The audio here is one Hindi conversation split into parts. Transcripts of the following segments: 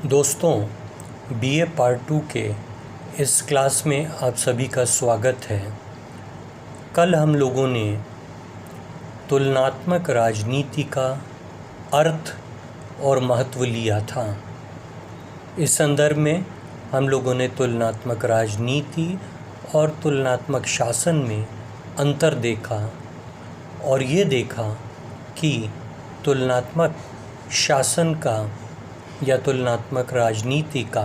दोस्तों, बीए पार्ट 2 के इस क्लास में आप सभी का स्वागत है। कल हम लोगों ने तुलनात्मक राजनीति का अर्थ और महत्व लिया था। इस संदर्भ में हम लोगों ने तुलनात्मक राजनीति और तुलनात्मक शासन में अंतर देखा और ये देखा कि तुलनात्मक शासन का या तुलनात्मक राजनीति का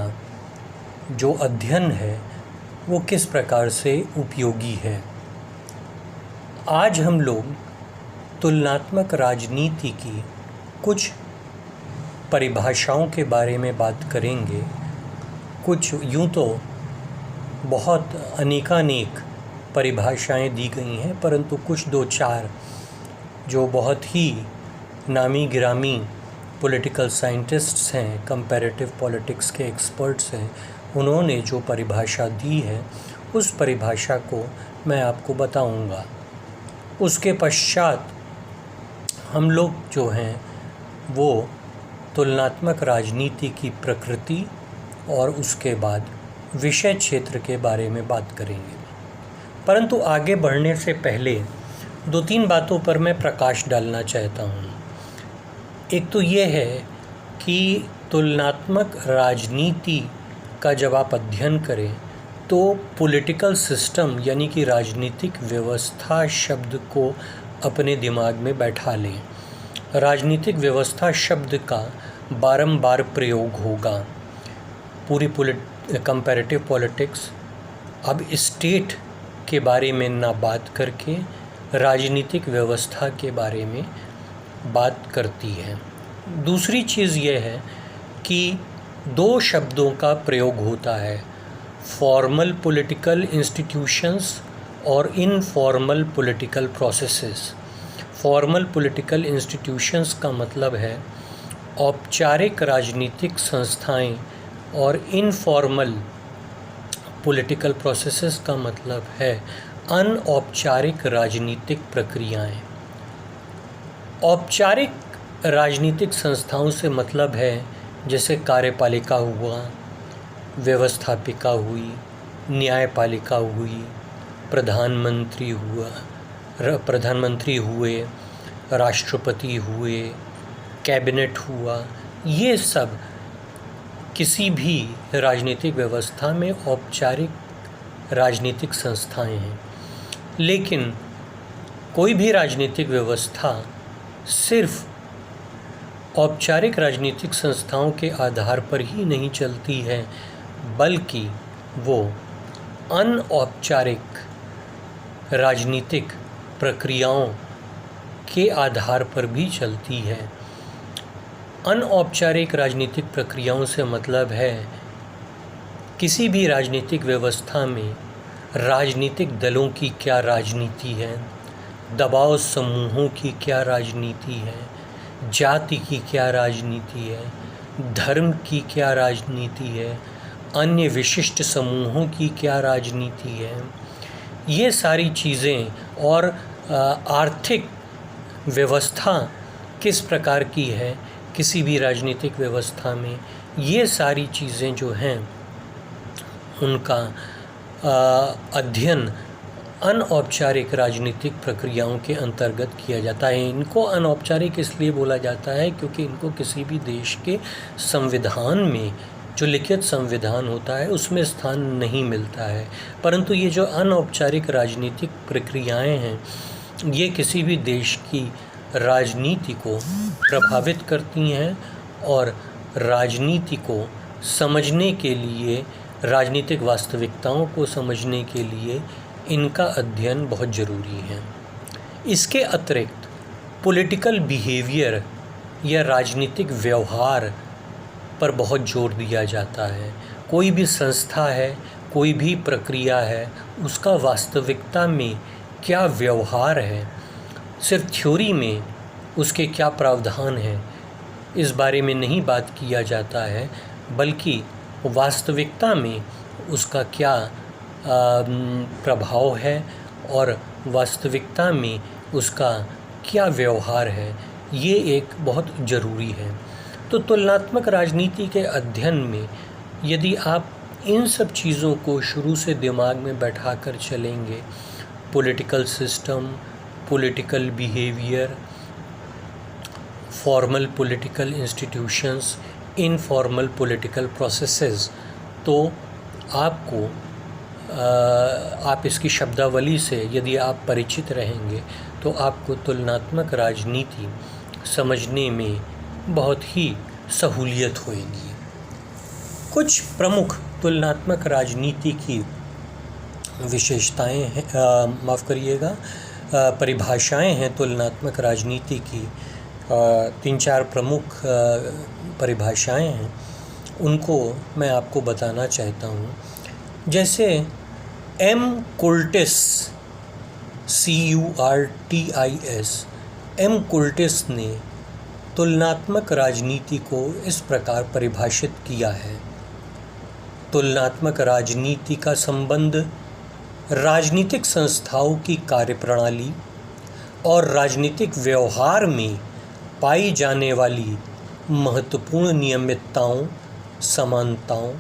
जो अध्ययन है वो किस प्रकार से उपयोगी है। आज हम लोग तुलनात्मक राजनीति की कुछ परिभाषाओं के बारे में बात करेंगे। कुछ यूँ तो बहुत अनेकानेक परिभाषाएं दी गई हैं, परंतु कुछ दो चार जो बहुत ही नामी गिरामी पॉलिटिकल साइंटिस्ट्स हैं, कंपैरेटिव पॉलिटिक्स के एक्सपर्ट्स हैं, उन्होंने जो परिभाषा दी है उस परिभाषा को मैं आपको बताऊंगा। उसके पश्चात हम लोग जो हैं वो तुलनात्मक राजनीति की प्रकृति और उसके बाद विषय क्षेत्र के बारे में बात करेंगे। परंतु आगे बढ़ने से पहले दो तीन बातों पर मैं प्रकाश डालना चाहता हूँ। एक तो ये है कि तुलनात्मक राजनीति का जब आप अध्ययन करें तो पॉलिटिकल सिस्टम यानी कि राजनीतिक व्यवस्था शब्द को अपने दिमाग में बैठा लें। राजनीतिक व्यवस्था शब्द का बारंबार प्रयोग होगा। पूरी कंपैरेटिव पॉलिटिक्स अब स्टेट के बारे में ना बात करके राजनीतिक व्यवस्था के बारे में बात करती है। दूसरी चीज़ यह है कि दो शब्दों का प्रयोग होता है, फॉर्मल पॉलिटिकल इंस्टीट्यूशंस और informal political processes. Formal political institutions का मतलब है औपचारिक राजनीतिक संस्थाएं और इनफॉर्मल पॉलिटिकल प्रोसेसेस का मतलब है अनौपचारिक राजनीतिक प्रक्रियाएं। औपचारिक राजनीतिक संस्थाओं से मतलब है जैसे कार्यपालिका हुआ, व्यवस्थापिका हुई, न्यायपालिका हुई, प्रधानमंत्री हुए, राष्ट्रपति हुए, कैबिनेट हुआ। ये सब किसी भी राजनीतिक व्यवस्था में औपचारिक राजनीतिक संस्थाएं हैं। लेकिन कोई भी राजनीतिक व्यवस्था सिर्फ औपचारिक राजनीतिक संस्थाओं के आधार पर ही नहीं चलती है, बल्कि वो अनौपचारिक राजनीतिक प्रक्रियाओं के आधार पर भी चलती है। अनौपचारिक राजनीतिक प्रक्रियाओं से मतलब है किसी भी राजनीतिक व्यवस्था में राजनीतिक दलों की क्या राजनीति है, दबाव समूहों की क्या राजनीति है, जाति की क्या राजनीति है, धर्म की क्या राजनीति है, अन्य विशिष्ट समूहों की क्या राजनीति है। ये सारी चीज़ें और आर्थिक व्यवस्था किस प्रकार की है किसी भी राजनीतिक व्यवस्था में, ये सारी चीज़ें जो हैं उनका अध्ययन अनौपचारिक राजनीतिक प्रक्रियाओं के अंतर्गत किया जाता है। इनको अनौपचारिक इसलिए बोला जाता है क्योंकि इनको किसी भी देश के संविधान में, जो लिखित संविधान होता है, उसमें स्थान नहीं मिलता है। परंतु ये जो अनौपचारिक राजनीतिक प्रक्रियाएं हैं ये किसी भी देश की राजनीति को प्रभावित करती हैं और राजनीति को समझने के लिए, राजनीतिक वास्तविकताओं को समझने के लिए इनका अध्ययन बहुत ज़रूरी है। इसके अतिरिक्त पॉलिटिकल बिहेवियर या राजनीतिक व्यवहार पर बहुत जोर दिया जाता है। कोई भी संस्था है, कोई भी प्रक्रिया है, उसका वास्तविकता में क्या व्यवहार है, सिर्फ थ्योरी में उसके क्या प्रावधान हैं, इस बारे में नहीं बात किया जाता है, बल्कि वास्तविकता में उसका क्या प्रभाव है और वास्तविकता में उसका क्या व्यवहार है, ये एक बहुत ज़रूरी है। तो तुलनात्मक राजनीति के अध्ययन में यदि आप इन सब चीज़ों को शुरू से दिमाग में बैठा कर चलेंगे, political system, political behaviour, formal political institutions, informal political processes, तो आपको आप इसकी शब्दावली से यदि आप परिचित रहेंगे तो आपको तुलनात्मक राजनीति समझने में बहुत ही सहूलियत होगी। कुछ प्रमुख तुलनात्मक राजनीति की विशेषताएं हैं, माफ़ करिएगा, परिभाषाएं हैं तुलनात्मक राजनीति की। 3-4 प्रमुख परिभाषाएं हैं, उनको मैं आपको बताना चाहता हूँ। जैसे एम कुर्टिस, CURTIS, एम कुर्टिस ने तुलनात्मक राजनीति को इस प्रकार परिभाषित किया है। तुलनात्मक राजनीति का संबंध राजनीतिक संस्थाओं की कार्यप्रणाली और राजनीतिक व्यवहार में पाई जाने वाली महत्वपूर्ण नियमितताओं, समानताओं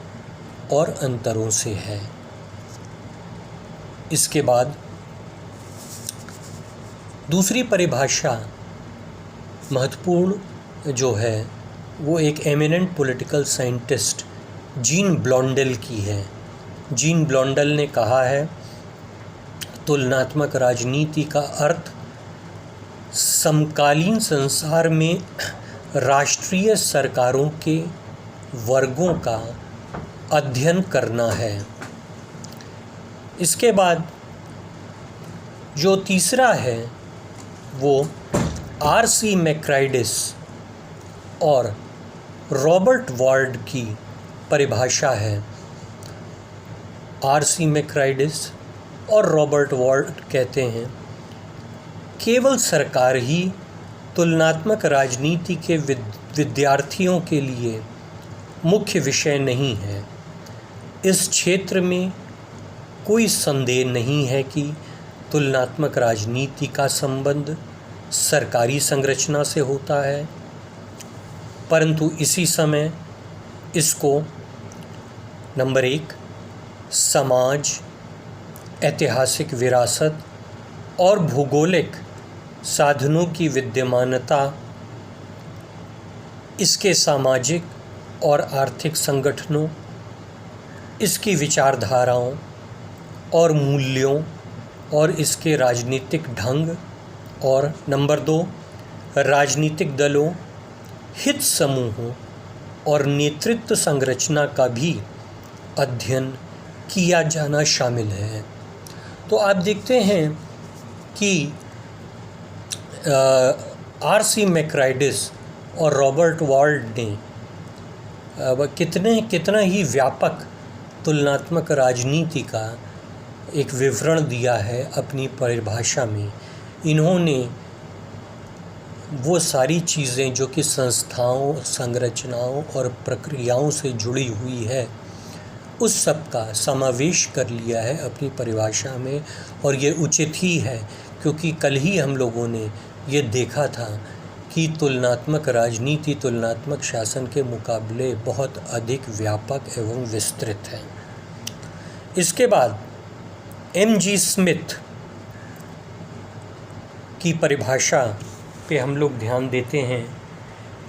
और अंतरों से है। इसके बाद दूसरी परिभाषा महत्वपूर्ण जो है वो एक एमिनेंट पॉलिटिकल साइंटिस्ट जीन ब्लॉन्डेल की है। जीन ब्लॉन्डेल ने कहा है, तुलनात्मक राजनीति का अर्थ समकालीन संसार में राष्ट्रीय सरकारों के वर्गों का अध्ययन करना है। इसके बाद जो तीसरा है वो RC मैक्राइडिस और रॉबर्ट वार्ड की परिभाषा है। RC मैक्राइडिस और रॉबर्ट वार्ड कहते हैं, केवल सरकार ही तुलनात्मक राजनीति के विद्यार्थियों के लिए मुख्य विषय नहीं है। इस क्षेत्र में कोई संदेह नहीं है कि तुलनात्मक राजनीति का संबंध सरकारी संरचना से होता है, परंतु इसी समय इसको नंबर 1 समाज, ऐतिहासिक विरासत और भूगोलिक साधनों की विद्यमानता, इसके सामाजिक और आर्थिक संगठनों, इसकी विचारधाराओं और मूल्यों और इसके राजनीतिक ढंग, और नंबर 2 राजनीतिक दलों, हित समूहों और नेतृत्व संरचना का भी अध्ययन किया जाना शामिल है। तो आप देखते हैं कि RC मैक्राइडिस और रॉबर्ट वार्ड ने कितना ही व्यापक तुलनात्मक राजनीति का एक विवरण दिया है अपनी परिभाषा में। इन्होंने वो सारी चीज़ें जो कि संस्थाओं, संरचनाओं और प्रक्रियाओं से जुड़ी हुई है, उस सब का समावेश कर लिया है अपनी परिभाषा में। और ये उचित ही है, क्योंकि कल ही हम लोगों ने ये देखा था कि तुलनात्मक राजनीति तुलनात्मक शासन के मुकाबले बहुत अधिक व्यापक एवं विस्तृत है। इसके बाद MG स्मिथ की परिभाषा पे हम लोग ध्यान देते हैं।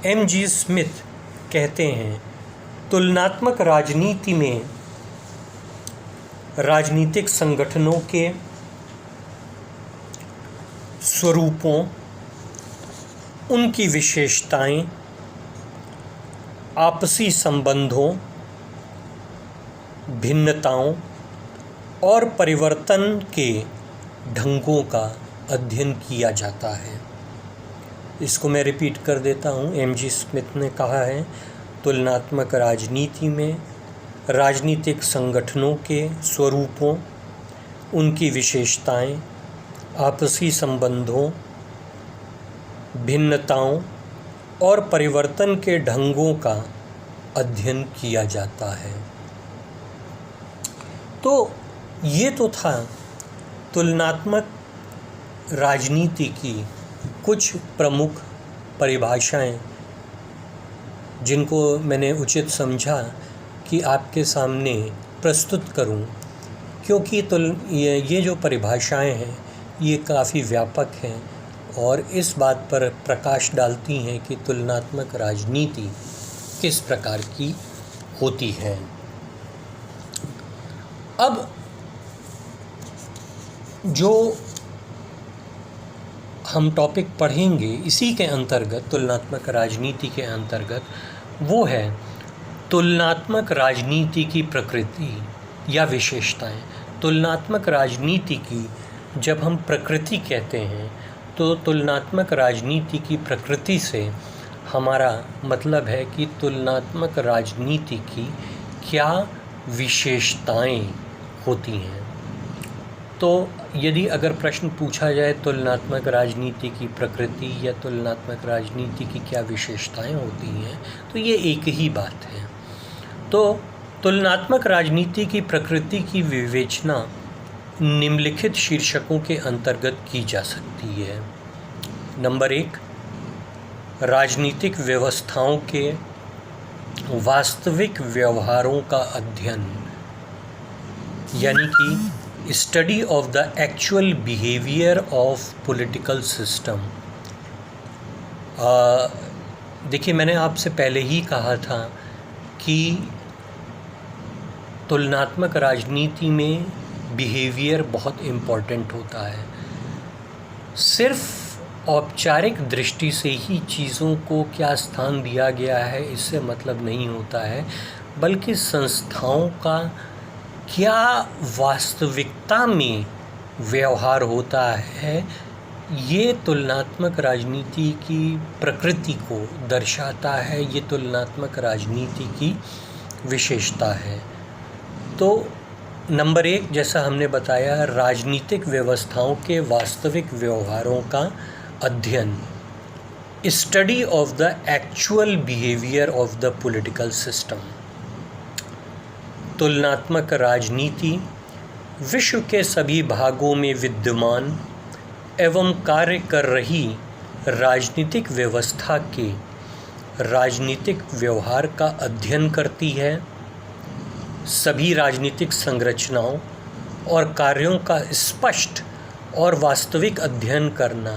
MG स्मिथ कहते हैं, तुलनात्मक राजनीति में राजनीतिक संगठनों के स्वरूपों, उनकी विशेषताएं, आपसी संबंधों, भिन्नताओं और परिवर्तन के ढंगों का अध्ययन किया जाता है। इसको मैं रिपीट कर देता हूँ। MG स्मिथ ने कहा है, तुलनात्मक राजनीति में राजनीतिक संगठनों के स्वरूपों, उनकी विशेषताएं, आपसी संबंधों, भिन्नताओं और परिवर्तन के ढंगों का अध्ययन किया जाता है। तो ये तो था तुलनात्मक राजनीति की कुछ प्रमुख परिभाषाएं जिनको मैंने उचित समझा कि आपके सामने प्रस्तुत करूं, क्योंकि ये जो परिभाषाएं हैं ये काफ़ी व्यापक हैं और इस बात पर प्रकाश डालती हैं कि तुलनात्मक राजनीति किस प्रकार की होती है। अब जो हम टॉपिक पढ़ेंगे इसी के अंतर्गत, तुलनात्मक राजनीति के अंतर्गत, वो है तुलनात्मक राजनीति की प्रकृति या विशेषताएं। तुलनात्मक राजनीति की जब हम प्रकृति कहते हैं तो तुलनात्मक राजनीति की प्रकृति से हमारा मतलब है कि तुलनात्मक राजनीति की क्या विशेषताएं होती हैं। तो यदि अगर प्रश्न पूछा जाए तुलनात्मक राजनीति की प्रकृति या तुलनात्मक राजनीति की क्या विशेषताएं होती हैं, तो ये एक ही बात है। तो तुलनात्मक राजनीति की प्रकृति की विवेचना निम्नलिखित शीर्षकों के अंतर्गत की जा सकती है। नंबर 1, राजनीतिक व्यवस्थाओं के वास्तविक व्यवहारों का अध्ययन, यानी कि study of the actual behaviour of political system. देखिए, मैंने आपसे पहले ही कहा था कि तुलनात्मक राजनीति में बिहेवियर बहुत इम्पॉर्टेंट होता है। सिर्फ औपचारिक दृष्टि से ही चीज़ों को क्या स्थान दिया गया है इससे मतलब नहीं होता है, बल्कि संस्थाओं का क्या वास्तविकता में व्यवहार होता है, ये तुलनात्मक राजनीति की प्रकृति को दर्शाता है। ये तुलनात्मक राजनीति की विशेषता है। तो नंबर 1, जैसा हमने बताया, राजनीतिक व्यवस्थाओं के वास्तविक व्यवहारों का अध्ययन, study of the actual behaviour of the political system. तुलनात्मक राजनीति विश्व के सभी भागों में विद्यमान एवं कार्य कर रही राजनीतिक व्यवस्था के राजनीतिक व्यवहार का अध्ययन करती है। सभी राजनीतिक संरचनाओं और कार्यों का स्पष्ट और वास्तविक अध्ययन करना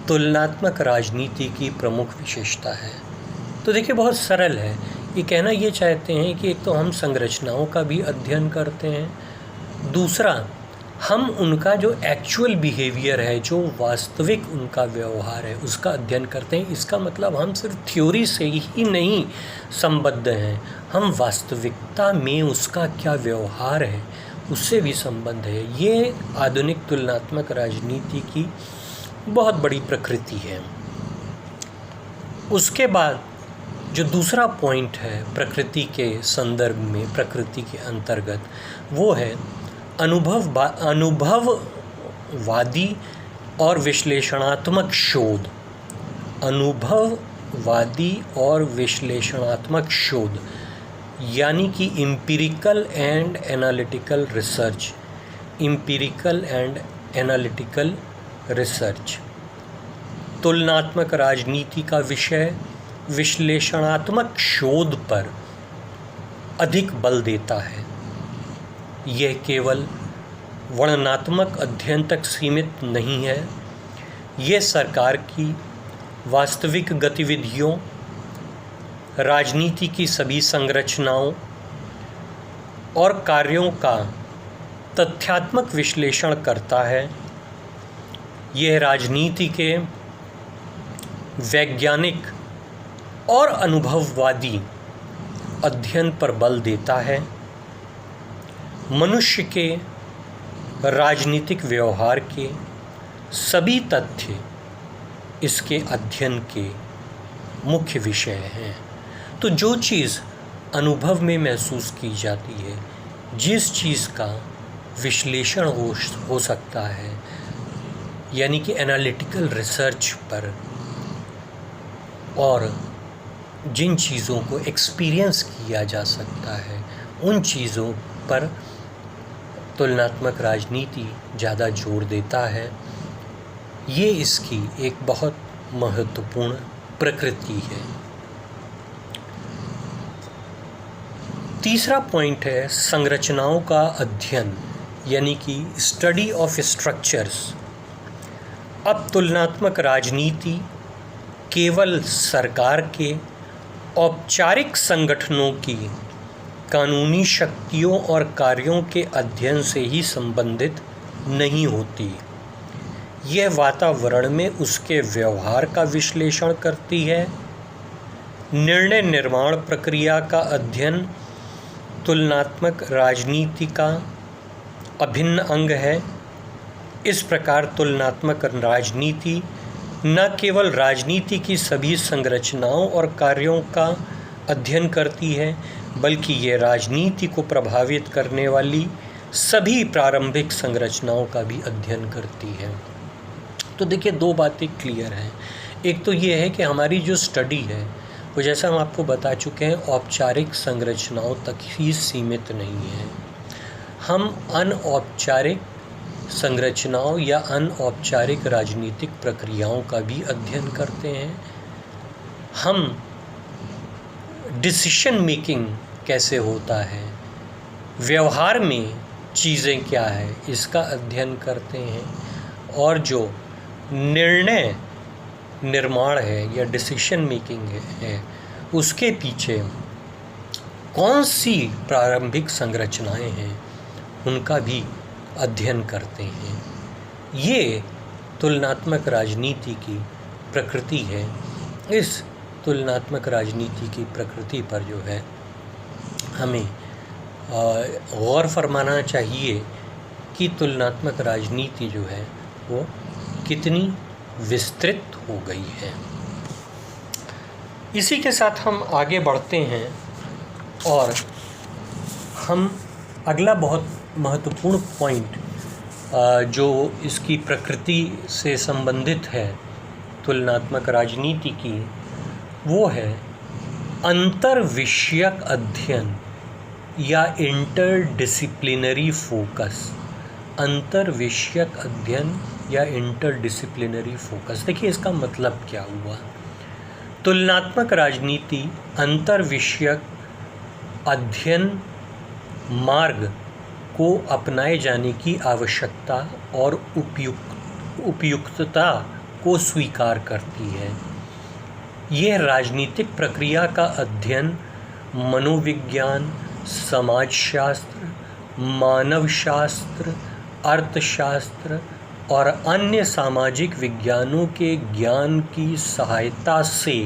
तुलनात्मक राजनीति की प्रमुख विशेषता है। तो देखिए, बहुत सरल है। ये कहना ये चाहते हैं कि एक तो हम संरचनाओं का भी अध्ययन करते हैं, दूसरा हम उनका जो एक्चुअल बिहेवियर है, जो वास्तविक उनका व्यवहार है, उसका अध्ययन करते हैं। इसका मतलब हम सिर्फ थ्योरी से ही नहीं संबद्ध हैं, हम वास्तविकता में उसका क्या व्यवहार है उससे भी संबंध है। ये आधुनिक तुलनात्मक राजनीति की बहुत बड़ी प्रकृति है। उसके बाद जो दूसरा पॉइंट है प्रकृति के संदर्भ में, प्रकृति के अंतर्गत, वो है अनुभववादी और विश्लेषणात्मक शोध। अनुभववादी और विश्लेषणात्मक शोध यानी कि empirical and analytical research. Empirical and analytical research तुलनात्मक राजनीति का विषय विश्लेषणात्मक शोध पर अधिक बल देता है। यह केवल वर्णनात्मक अध्ययन तक सीमित नहीं है। यह सरकार की वास्तविक गतिविधियों, राजनीति की सभी संरचनाओं और कार्यों का तथ्यात्मक विश्लेषण करता है। यह राजनीति के वैज्ञानिक और अनुभववादी अध्ययन पर बल देता है। मनुष्य के राजनीतिक व्यवहार के सभी तथ्य इसके अध्ययन के मुख्य विषय हैं। तो जो चीज़ अनुभव में महसूस की जाती है, जिस चीज़ का विश्लेषण हो सकता है, यानी कि एनालिटिकल रिसर्च पर, और जिन चीज़ों को एक्सपीरियंस किया जा सकता है, उन चीज़ों पर तुलनात्मक राजनीति ज़्यादा जोर देता है। ये इसकी एक बहुत महत्वपूर्ण प्रकृति है। तीसरा पॉइंट है संरचनाओं का अध्ययन, यानी कि स्टडी ऑफ स्ट्रक्चर्स। अब तुलनात्मक राजनीति केवल सरकार के औपचारिक संगठनों की कानूनी शक्तियों और कार्यों के अध्ययन से ही संबंधित नहीं होती। यह वातावरण में उसके व्यवहार का विश्लेषण करती है। निर्णय निर्माण प्रक्रिया का अध्ययन तुलनात्मक राजनीति का अभिन्न अंग है। इस प्रकार तुलनात्मक राजनीति न केवल राजनीति की सभी संरचनाओं और कार्यों का अध्ययन करती है, बल्कि ये राजनीति को प्रभावित करने वाली सभी प्रारंभिक संरचनाओं का भी अध्ययन करती है। तो देखिए, दो बातें क्लियर हैं। एक तो ये है कि हमारी जो स्टडी है वो, जैसा हम आपको बता चुके हैं, औपचारिक संरचनाओं तक ही सीमित नहीं है। हम अनौपचारिक संरचनाओं या अनौपचारिक राजनीतिक प्रक्रियाओं का भी अध्ययन करते हैं। हम डिसीशन मेकिंग कैसे होता है, व्यवहार में चीज़ें क्या है, इसका अध्ययन करते हैं। और जो निर्णय निर्माण है या डिसीशन मेकिंग है, उसके पीछे कौन सी प्रारंभिक संरचनाएं हैं, उनका भी अध्ययन करते हैं। ये तुलनात्मक राजनीति की प्रकृति है। इस तुलनात्मक राजनीति की प्रकृति पर जो है हमें गौर फरमाना चाहिए कि तुलनात्मक राजनीति जो है वो कितनी विस्तृत हो गई है। इसी के साथ हम आगे बढ़ते हैं और हम अगला बहुत महत्वपूर्ण पॉइंट जो इसकी प्रकृति से संबंधित है तुलनात्मक राजनीति की, वो है अंतर्विषयक अध्ययन या इंटरडिसिप्लिनरी फोकस। अंतर्विषयक अध्ययन या इंटरडिसिप्लिनरी फोकस। देखिए, इसका मतलब क्या हुआ। तुलनात्मक राजनीति अंतर्विषयक अध्ययन मार्ग को अपनाए जाने की आवश्यकता और उपयुक्तता को स्वीकार करती है। यह राजनीतिक प्रक्रिया का अध्ययन मनोविज्ञान, समाजशास्त्र, मानवशास्त्र, अर्थशास्त्र और अन्य सामाजिक विज्ञानों के ज्ञान की सहायता से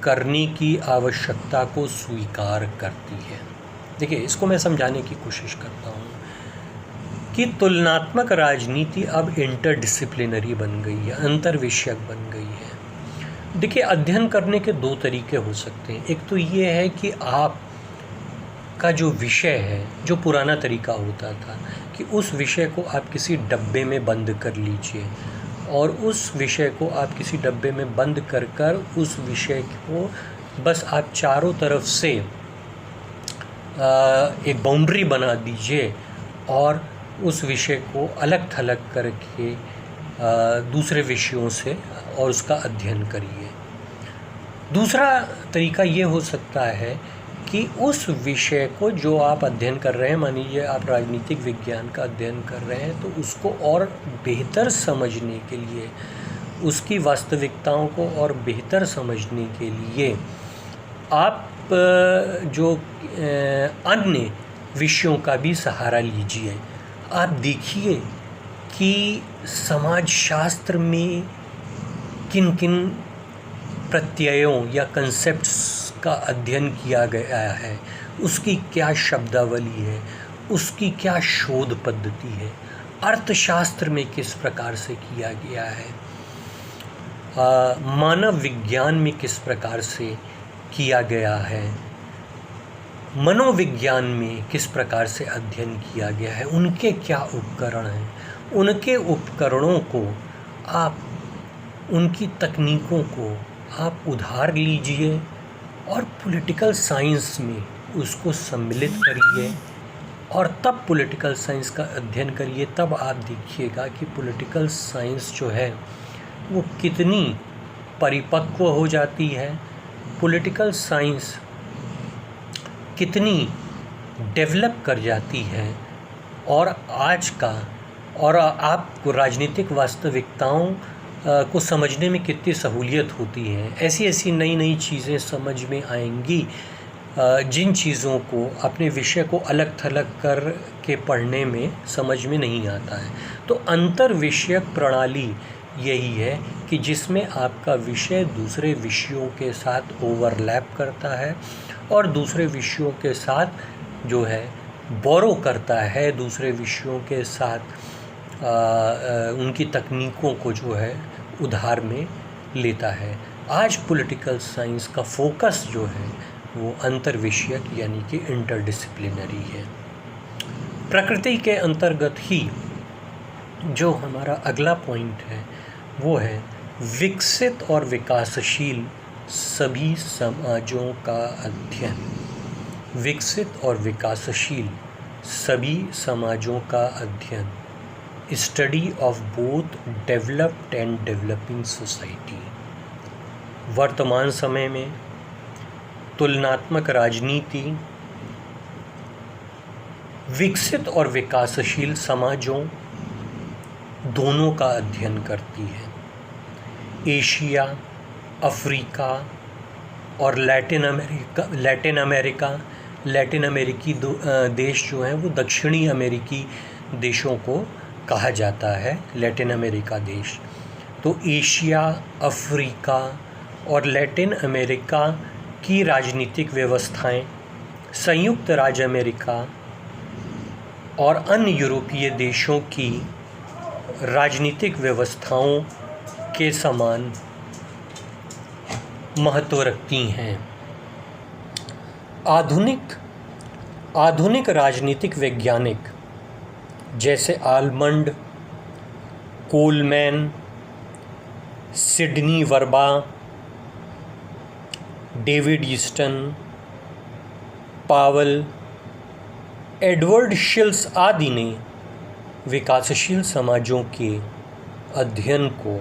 करने की आवश्यकता को स्वीकार करती है। देखिए, इसको मैं समझाने की कोशिश करता हूँ कि तुलनात्मक राजनीति अब इंटरडिसिप्लिनरी बन गई है, अंतर्विषयक बन गई है। देखिए, अध्ययन करने के दो तरीके हो सकते हैं। एक तो ये है कि आप का जो विषय है, जो पुराना तरीका होता था कि उस विषय को आप किसी डब्बे में बंद कर लीजिए और उस विषय को आप किसी डब्बे में बंद कर उस विषय को बस आप चारों तरफ से एक बाउंड्री बना दीजिए और उस विषय को अलग थलग करके दूसरे विषयों से और उसका अध्ययन करिए। दूसरा तरीका ये हो सकता है कि उस विषय को जो आप अध्ययन कर रहे हैं, मान लीजिए आप राजनीतिक विज्ञान का अध्ययन कर रहे हैं, तो उसको और बेहतर समझने के लिए, उसकी वास्तविकताओं को और बेहतर समझने के लिए आप जो अन्य विषयों का भी सहारा लीजिए। आप देखिए कि समाजशास्त्र में किन किन प्रत्ययों या कंसेप्ट्स का अध्ययन किया गया है, उसकी क्या शब्दावली है, उसकी क्या शोध पद्धति है, अर्थशास्त्र में किस प्रकार से किया गया है, मानव विज्ञान में किस प्रकार से किया गया है, मनोविज्ञान में किस प्रकार से अध्ययन किया गया है, उनके क्या उपकरण हैं, उनके उपकरणों को आप, उनकी तकनीकों को आप उधार लीजिए और पॉलिटिकल साइंस में उसको सम्मिलित करिए और तब पॉलिटिकल साइंस का अध्ययन करिए। तब आप देखिएगा कि पॉलिटिकल साइंस जो है वो कितनी परिपक्व हो जाती है, पॉलिटिकल साइंस कितनी डेवलप कर जाती है और आज का और आपको राजनीतिक वास्तविकताओं को समझने में कितनी सहूलियत होती है। ऐसी ऐसी नई नई चीज़ें समझ में आएंगी जिन चीज़ों को अपने विषय को अलग थलग कर के पढ़ने में समझ में नहीं आता है। तो अंतर विषयक प्रणाली यही है कि जिसमें आपका विषय दूसरे विषयों के साथ ओवरलैप करता है और दूसरे विषयों के साथ जो है बोरो करता है, दूसरे विषयों के साथ उनकी तकनीकों को जो है उधार में लेता है। आज पॉलिटिकल साइंस का फोकस जो है वो अंतर विषयक यानी कि इंटरडिसिप्लिनरी है। प्रकृति के अंतर्गत ही जो हमारा अगला पॉइंट है वो है विकसित और विकासशील सभी समाजों का अध्ययन। विकसित और विकासशील सभी समाजों का अध्ययन, study of both developed and developing society. वर्तमान समय में तुलनात्मक राजनीति विकसित और विकासशील समाजों दोनों का अध्ययन करती है। एशिया, अफ्रीका और लैटिन अमेरिकी देश जो हैं वो दक्षिणी अमेरिकी देशों को कहा जाता है, लैटिन अमेरिका देश। तो एशिया, अफ्रीका और लैटिन अमेरिका की राजनीतिक व्यवस्थाएं संयुक्त राज्य अमेरिका और अन्य यूरोपीय देशों की राजनीतिक व्यवस्थाओं के समान महत्व रखती हैं। आधुनिक राजनीतिक वैज्ञानिक जैसे Almond, Coleman, Sidney Verba, David Easton, Powell, Edward Shils आदि ने विकासशील समाजों के अध्ययन को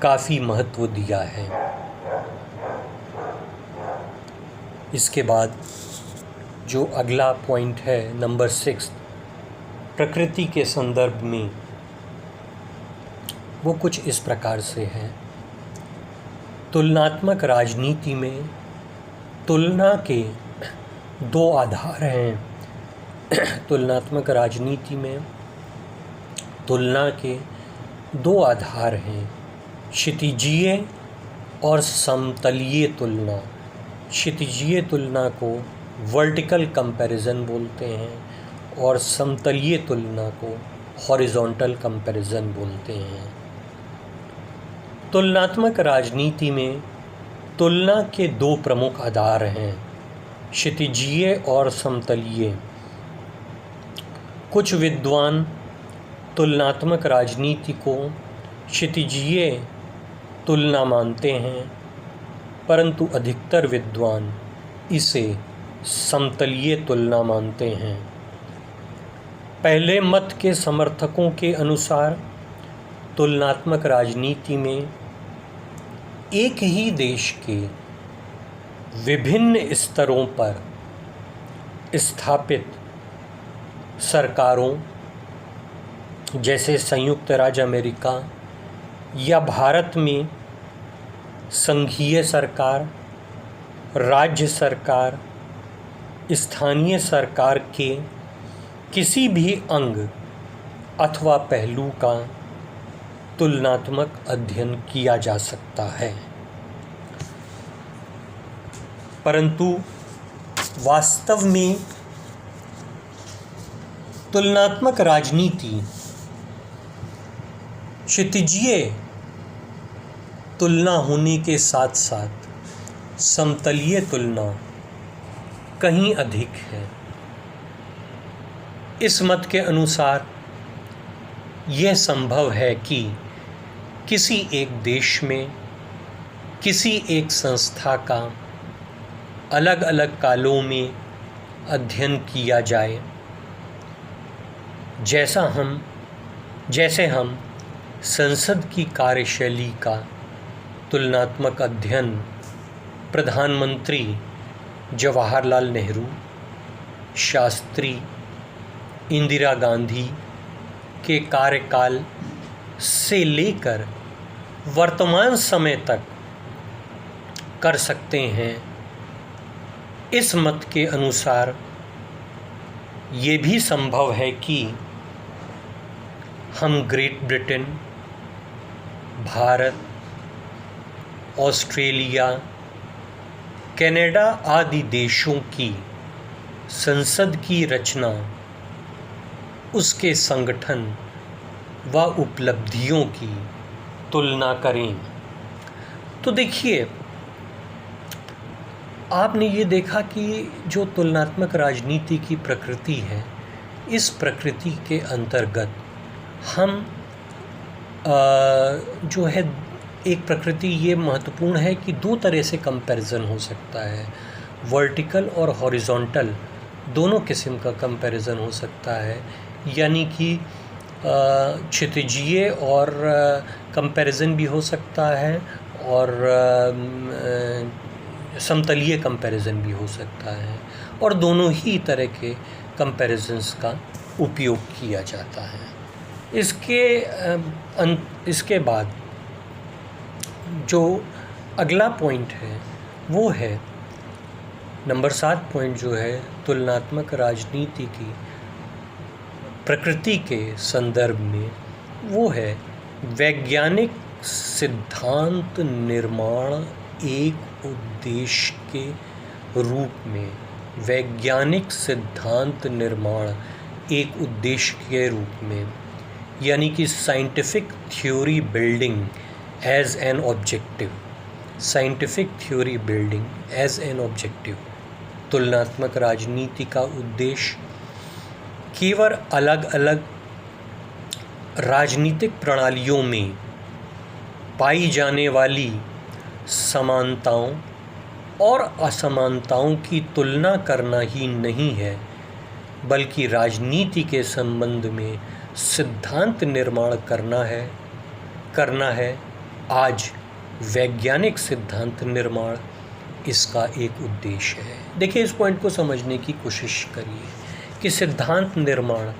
काफ़ी महत्व दिया है। इसके बाद जो अगला पॉइंट है नंबर 6 प्रकृति के संदर्भ में, वो कुछ इस प्रकार से है। तुलनात्मक राजनीति में तुलना के दो आधार हैं। तुलनात्मक राजनीति में तुलना के दो आधार हैं, क्षितिजीय और समतलीय तुलना। क्षितिजीय तुलना को वर्टिकल कंपैरिजन बोलते हैं और समतलीय तुलना को हॉरिजॉन्टल कंपैरिजन बोलते हैं। तुलनात्मक राजनीति में तुलना के दो प्रमुख आधार हैं, क्षितिजीय और समतलीय। कुछ विद्वान तुलनात्मक राजनीति को क्षितिजीय तुलना मानते हैं, परंतु अधिकतर विद्वान इसे समतलीय तुलना मानते हैं। पहले मत के समर्थकों के अनुसार तुलनात्मक राजनीति में एक ही देश के विभिन्न स्तरों पर स्थापित सरकारों जैसे संयुक्त राज्य अमेरिका या भारत में संघीय सरकार, राज्य सरकार, स्थानीय सरकार के किसी भी अंग अथवा पहलू का तुलनात्मक अध्ययन किया जा सकता है। परंतु वास्तव में तुलनात्मक राजनीति क्षितिजीय तुलना होने के साथ साथ समतलीय तुलना कहीं अधिक है। इस मत के अनुसार यह संभव है कि किसी एक देश में किसी एक संस्था का अलग अलग कालों में अध्ययन किया जाए, जैसे हम संसद की कार्यशैली का तुलनात्मक अध्ययन प्रधानमंत्री जवाहरलाल नेहरू शास्त्री, इंदिरा गांधी के कार्यकाल से लेकर वर्तमान समय तक कर सकते हैं। इस मत के अनुसार ये भी संभव है कि हम great Britain, Bharat, Australia, Canada आदि देशों की संसद की रचना, उसके संगठन व उपलब्धियों की तुलना करें। तो देखिए, आपने ये देखा कि जो तुलनात्मक राजनीति की प्रकृति है, इस प्रकृति के अंतर्गत हम जो है एक प्रकृति ये महत्वपूर्ण है कि दो तरह से कंपैरिजन हो सकता है। वर्टिकल और हॉरिजॉन्टल दोनों किस्म का कंपैरिजन हो सकता है, यानी कि क्षितिजीय और कंपैरिजन भी हो सकता है और समतलीय कंपैरिजन भी हो सकता है, और दोनों ही तरह के कंपैरिजन्स का उपयोग किया जाता है। इसके बाद जो अगला पॉइंट है वो है नंबर 7 पॉइंट, जो है तुलनात्मक राजनीति की प्रकृति के संदर्भ में, वो है वैज्ञानिक सिद्धांत निर्माण एक उद्देश्य के रूप में। वैज्ञानिक सिद्धांत निर्माण एक उद्देश्य के रूप में, यानी कि scientific theory building as an objective. Scientific theory building as an objective. तुलनात्मक राजनीति का उद्देश्य केवल अलग अलग राजनीतिक प्रणालियों में पाई जाने वाली समानताओं और असमानताओं की तुलना करना ही नहीं है, बल्कि राजनीति के संबंध में सिद्धांत निर्माण करना है। आज वैज्ञानिक सिद्धांत निर्माण इसका एक उद्देश्य है। देखिए, इस पॉइंट को समझने की कोशिश करिए कि सिद्धांत निर्माण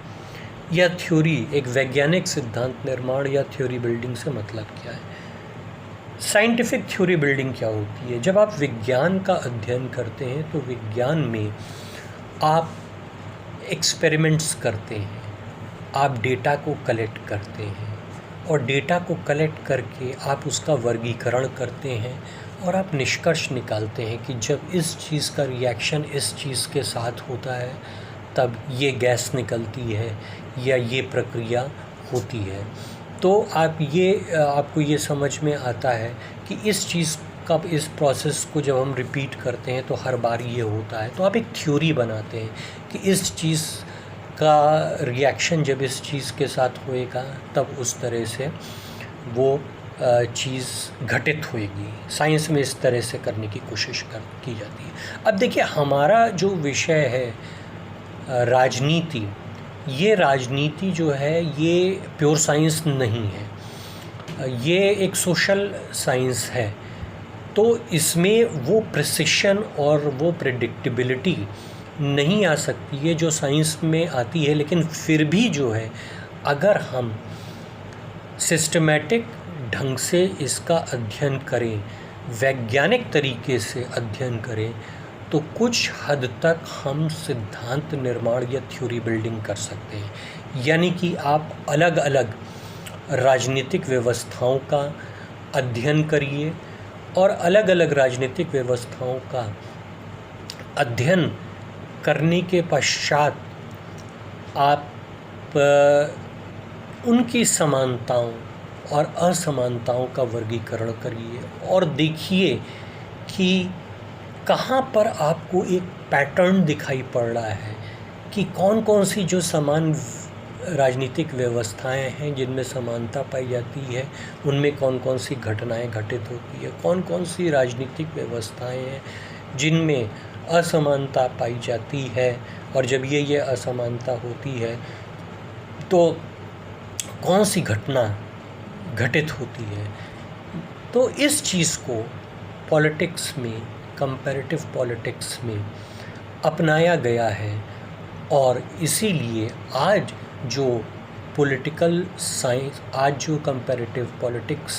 या थ्योरी, एक वैज्ञानिक सिद्धांत निर्माण या थ्योरी बिल्डिंग से मतलब क्या है। साइंटिफिक थ्योरी बिल्डिंग क्या होती है? जब आप विज्ञान का अध्ययन करते हैं तो विज्ञान में आप एक्सपेरिमेंट्स करते हैं, आप डेटा को कलेक्ट करते हैं, और डेटा को कलेक्ट करके आप उसका वर्गीकरण करते हैं और आप निष्कर्ष निकालते हैं कि जब इस चीज़ का रिएक्शन इस चीज़ के साथ होता है तब ये गैस निकलती है या ये प्रक्रिया होती है। तो आपको ये समझ में आता है कि इस चीज़ का, इस प्रोसेस को जब हम रिपीट करते हैं तो हर बार ये होता है। तो आप एक थ्योरी बनाते हैं कि इस चीज़ का रिएक्शन जब इस चीज़ के साथ होएगा तब उस तरह से वो चीज़ घटित होएगी। साइंस में इस तरह से करने की कोशिश की जाती है। अब देखिए, हमारा जो विषय है राजनीति, ये राजनीति जो है ये प्योर साइंस नहीं है, ये एक सोशल साइंस है। तो इसमें वो प्रिसिशन और वो प्रेडिक्टेबिलिटी नहीं आ सकती है जो साइंस में आती है, लेकिन फिर भी जो है अगर हम सिस्टमैटिक ढंग से इसका अध्ययन करें, वैज्ञानिक तरीके से अध्ययन करें, तो कुछ हद तक हम सिद्धांत निर्माण या थ्योरी बिल्डिंग कर सकते हैं। यानी कि आप अलग अलग राजनीतिक व्यवस्थाओं का अध्ययन करिए और अलग अलग राजनीतिक व्यवस्थाओं का अध्ययन करने के पश्चात आप उनकी समानताओं और असमानताओं का वर्गीकरण करिए और देखिए कि कहाँ पर आपको एक पैटर्न दिखाई पड़ रहा है कि कौन कौन सी जो समान राजनीतिक व्यवस्थाएं हैं जिनमें समानता पाई जाती है, उनमें कौन कौन सी घटनाएं घटित होती है, कौन कौन सी राजनीतिक व्यवस्थाएं हैं जिनमें असमानता पाई जाती है, और जब ये असमानता होती है तो कौन सी घटना घटित होती है। तो इस चीज़ को पॉलिटिक्स में, कंपैरेटिव पॉलिटिक्स में अपनाया गया है और इसीलिए आज जो पॉलिटिकल साइंस, आज जो कंपैरेटिव पॉलिटिक्स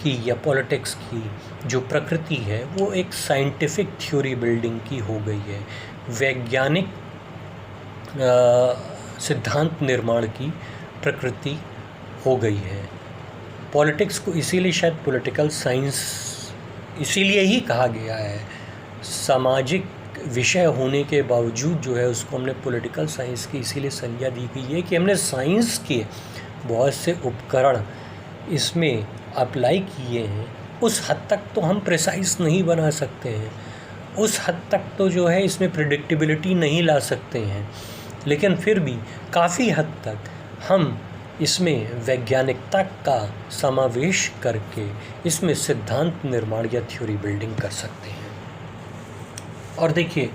की या पॉलिटिक्स की जो प्रकृति है वो एक साइंटिफिक थ्योरी बिल्डिंग की हो गई है, वैज्ञानिक सिद्धांत निर्माण की प्रकृति हो गई है। पॉलिटिक्स को इसीलिए शायद पॉलिटिकल साइंस इसीलिए ही कहा गया है। सामाजिक विषय होने के बावजूद जो है उसको हमने पॉलिटिकल साइंस की इसीलिए संज्ञा दी गई है कि हमने साइंस के बहुत से उपकरण इसमें अप्लाई किए हैं। उस हद तक तो हम प्रिसाइज नहीं बना सकते हैं, उस हद तक तो जो है इसमें प्रेडिक्टेबिलिटी नहीं ला सकते हैं, लेकिन फिर भी काफ़ी हद तक हम इसमें वैज्ञानिकता का समावेश करके इसमें सिद्धांत निर्माण या थ्योरी बिल्डिंग कर सकते हैं। और देखिए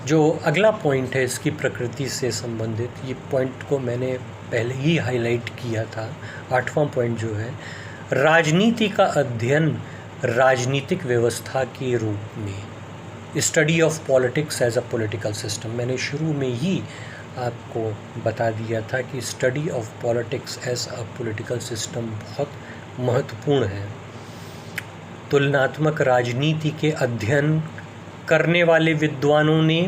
जो अगला पॉइंट है इसकी प्रकृति से संबंधित, ये पॉइंट को मैंने पहले ही हाईलाइट किया था। 8वां पॉइंट जो है राजनीति का अध्ययन राजनीतिक व्यवस्था के रूप में, study of politics as a political system. मैंने शुरू में ही आपको बता दिया था कि study of politics as a political system बहुत महत्वपूर्ण है। तुलनात्मक राजनीति के अध्ययन करने वाले विद्वानों ने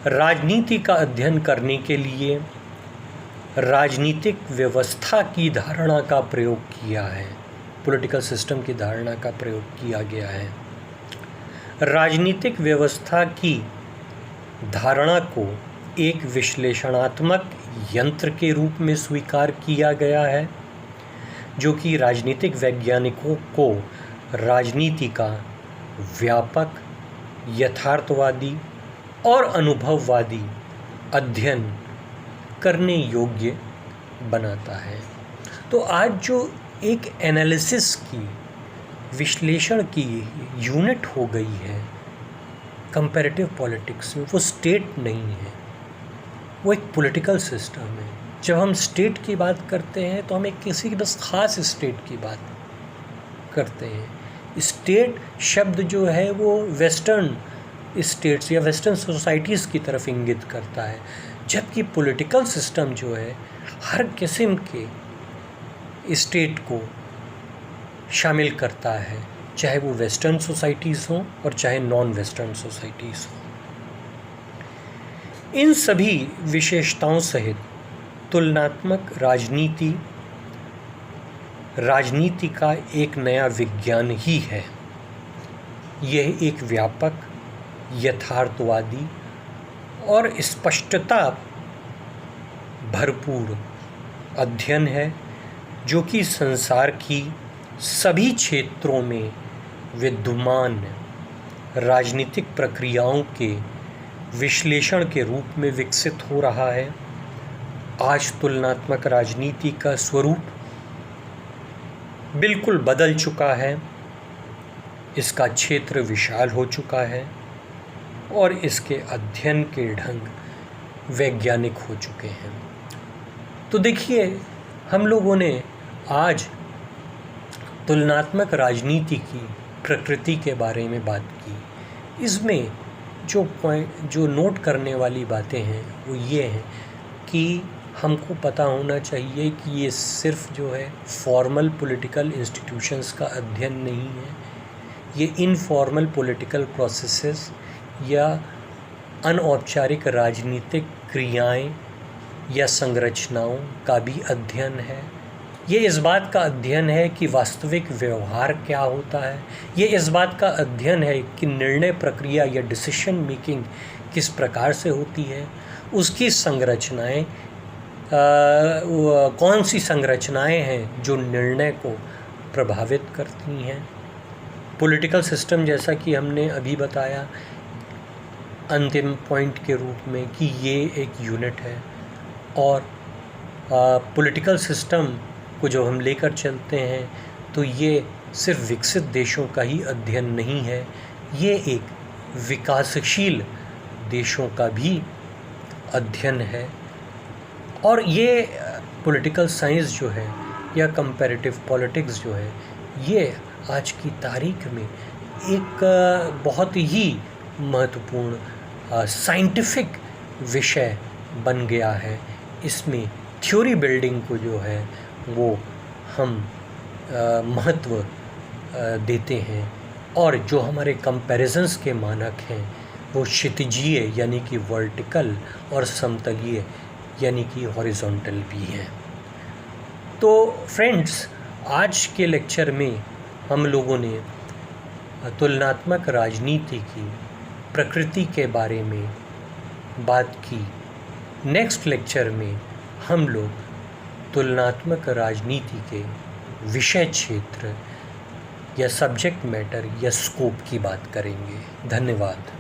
राजनीति का अध्ययन करने के लिए राजनीतिक व्यवस्था की धारणा का प्रयोग किया है, पॉलिटिकल सिस्टम की धारणा का प्रयोग किया गया है। राजनीतिक व्यवस्था की धारणा को एक विश्लेषणात्मक यंत्र के रूप में स्वीकार किया गया है, जो कि राजनीतिक वैज्ञानिकों को राजनीति का व्यापक, यथार्थवादी और अनुभववादी अध्ययन करने योग्य बनाता है। तो आज जो एक एनालिसिस की, विश्लेषण की यूनिट हो गई है कंपैरेटिव पॉलिटिक्स में, वो स्टेट नहीं है, वो एक पॉलिटिकल सिस्टम है। जब हम स्टेट की बात करते हैं तो हम एक किसी बस ख़ास स्टेट की बात करते हैं। स्टेट शब्द जो है वो वेस्टर्न स्टेट्स या वेस्टर्न सोसाइटीज़ की तरफ इंगित करता है, जबकि पॉलिटिकल सिस्टम जो है हर किस्म के स्टेट को शामिल करता है, चाहे वो वेस्टर्न सोसाइटीज़ हों और चाहे नॉन वेस्टर्न सोसाइटीज़ हों। इन सभी विशेषताओं सहित तुलनात्मक राजनीति का एक नया विज्ञान ही है। यह एक व्यापक, यथार्थवादी और स्पष्टता भरपूर अध्ययन है, जो कि संसार की सभी क्षेत्रों में विद्यमान राजनीतिक प्रक्रियाओं के विश्लेषण के रूप में विकसित हो रहा है। आज तुलनात्मक राजनीति का स्वरूप बिल्कुल बदल चुका है, इसका क्षेत्र विशाल हो चुका है और इसके अध्ययन के ढंग वैज्ञानिक हो चुके हैं। तो देखिए, हम लोगों ने आज तुलनात्मक राजनीति की प्रकृति के बारे में बात की। इसमें जो नोट करने वाली बातें हैं वो ये हैं कि हमको पता होना चाहिए कि ये सिर्फ जो है फॉर्मल पॉलिटिकल इंस्टीट्यूशंस का अध्ययन नहीं है, ये इनफॉर्मल पॉलिटिकल प्रोसेसेस या अनौपचारिक राजनीतिक क्रियाएं या संरचनाओं का भी अध्ययन है। ये इस बात का अध्ययन है कि वास्तविक व्यवहार क्या होता है, ये इस बात का अध्ययन है कि निर्णय प्रक्रिया या डिसीजन मेकिंग किस प्रकार से होती है, उसकी संरचनाएं कौन सी संरचनाएं हैं जो निर्णय को प्रभावित करती हैं। पॉलिटिकल सिस्टम, जैसा कि हमने अभी बताया अंतिम पॉइंट के रूप में, कि ये एक यूनिट है और पॉलिटिकल सिस्टम को जो हम लेकर चलते हैं तो ये सिर्फ विकसित देशों का ही अध्ययन नहीं है, ये एक विकासशील देशों का भी अध्ययन है। और ये पॉलिटिकल साइंस जो है या कंपैरेटिव पॉलिटिक्स जो है, ये आज की तारीख में एक बहुत ही महत्वपूर्ण साइंटिफिक विषय बन गया है। इसमें थ्योरी बिल्डिंग को जो है वो हम महत्व देते हैं, और जो हमारे कंपैरिजंस के मानक हैं वो क्षितिजीय यानी कि वर्टिकल और समतलीय यानी कि हॉरिजॉन्टल भी हैं। तो फ्रेंड्स, आज के लेक्चर में हम लोगों ने तुलनात्मक राजनीति की प्रकृति के बारे में बात की। नेक्स्ट लेक्चर में हम लोग तुलनात्मक राजनीति के विषय क्षेत्र या सब्जेक्ट मैटर या स्कोप की बात करेंगे। धन्यवाद।